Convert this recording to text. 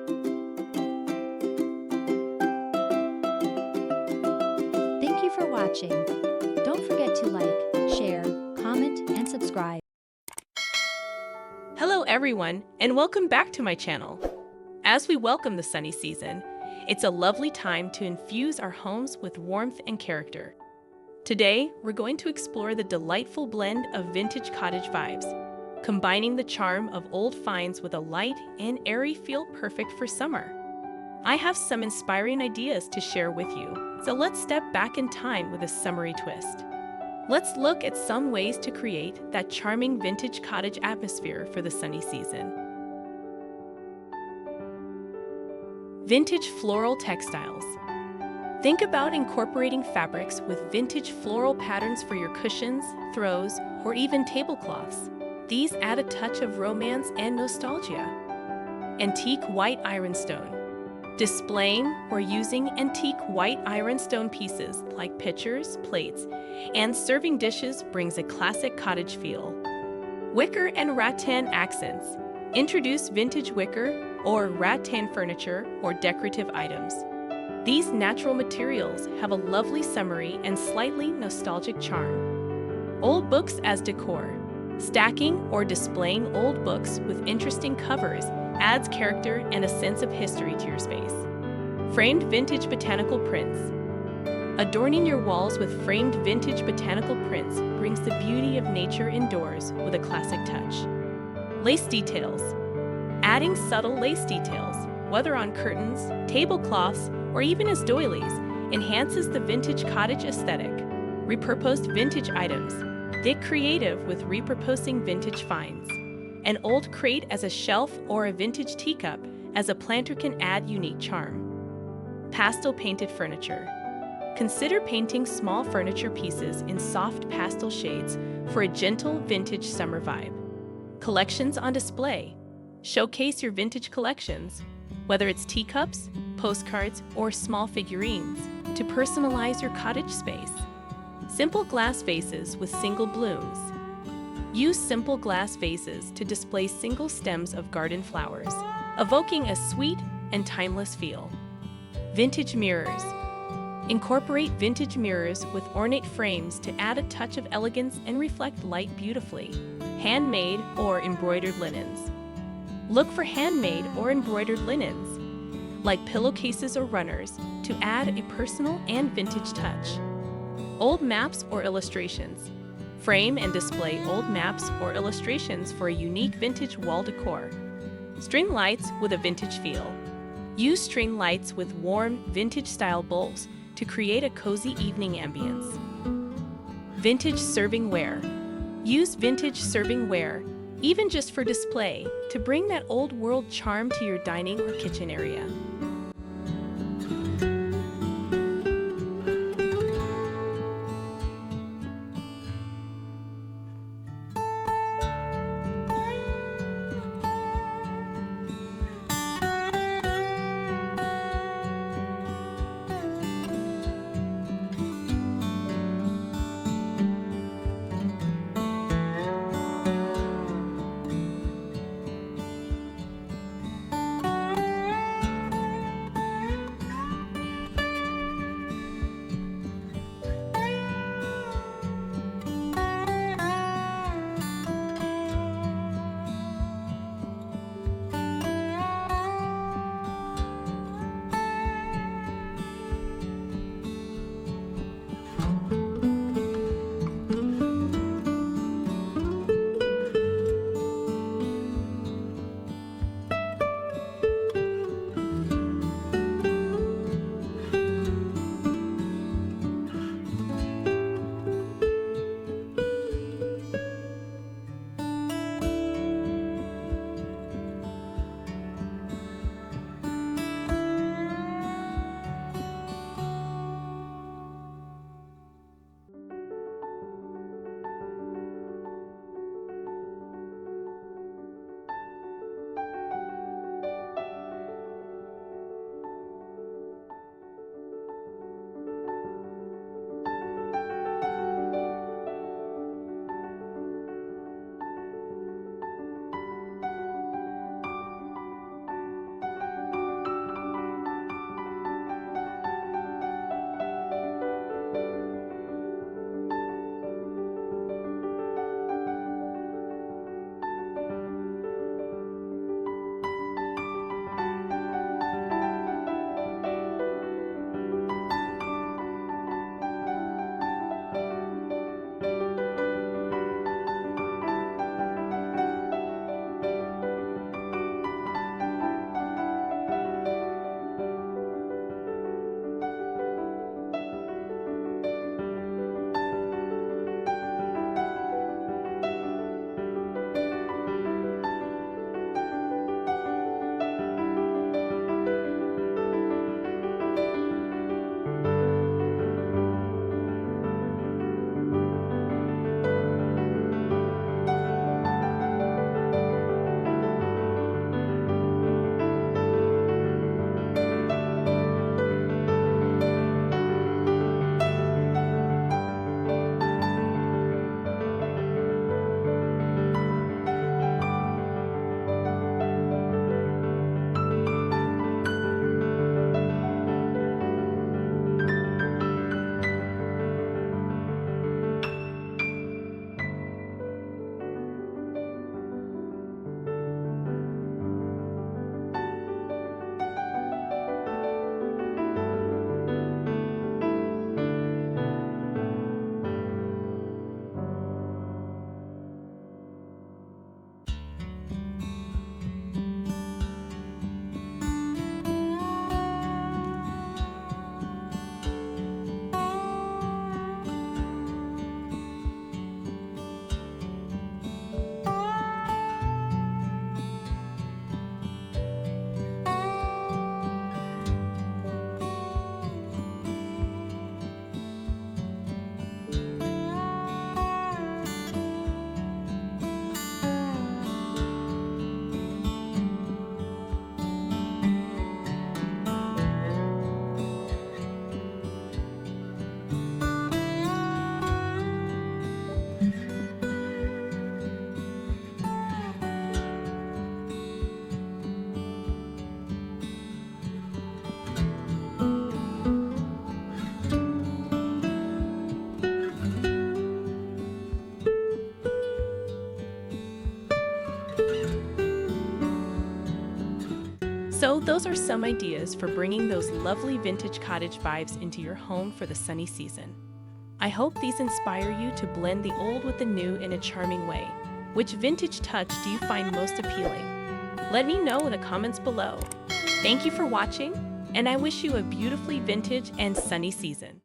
Thank you for watching. Don't forget to like, share, comment, and subscribe. Hello everyone, and welcome back to my channel. As we welcome the sunny season, it's a lovely time to infuse our homes with warmth and character. Today, we're going to explore the delightful blend of vintage cottage vibes, combining the charm of old finds with a light and airy feel perfect for summer. I have some inspiring ideas to share with you, so let's step back in time with a summery twist. Let's look at some ways to create that charming vintage cottage atmosphere for the sunny season. Vintage floral textiles. Think about incorporating fabrics with vintage floral patterns for your cushions, throws, or even tablecloths. These add a touch of romance and nostalgia. Antique white ironstone. Displaying or using antique white ironstone pieces like pitchers, plates, and serving dishes brings a classic cottage feel. Wicker and rattan accents. Introduce vintage wicker or rattan furniture or decorative items. These natural materials have a lovely summery and slightly nostalgic charm. Old books as decor. Stacking or displaying old books with interesting covers adds character and a sense of history to your space. Framed vintage botanical prints. Adorning your walls with framed vintage botanical prints brings the beauty of nature indoors with a classic touch. Lace details. Adding subtle lace details, whether on curtains, tablecloths, or even as doilies, enhances the vintage cottage aesthetic. Repurposed vintage items. Get creative with repurposing vintage finds. An old crate as a shelf or a vintage teacup as a planter can add unique charm. Pastel painted furniture. Consider painting small furniture pieces in soft pastel shades for a gentle vintage summer vibe. Collections on display. Showcase your vintage collections, whether it's teacups, postcards, or small figurines, to personalize your cottage space. Simple glass vases with single blooms. Use simple glass vases to display single stems of garden flowers, evoking a sweet and timeless feel. Vintage mirrors. Incorporate vintage mirrors with ornate frames to add a touch of elegance and reflect light beautifully. Handmade or embroidered linens. Look for handmade or embroidered linens, like pillowcases or runners, to add a personal and vintage touch. Old maps or illustrations. Frame and display old maps or illustrations for a unique vintage wall decor. String lights with a vintage feel. Use string lights with warm, vintage-style bulbs to create a cozy evening ambience. Vintage serving ware. Use vintage serving ware, even just for display, to bring that old-world charm to your dining or kitchen area. So those are some ideas for bringing those lovely vintage cottage vibes into your home for the sunny season. I hope these inspire you to blend the old with the new in a charming way. Which vintage touch do you find most appealing? Let me know in the comments below. Thank you for watching, and I wish you a beautifully vintage and sunny season.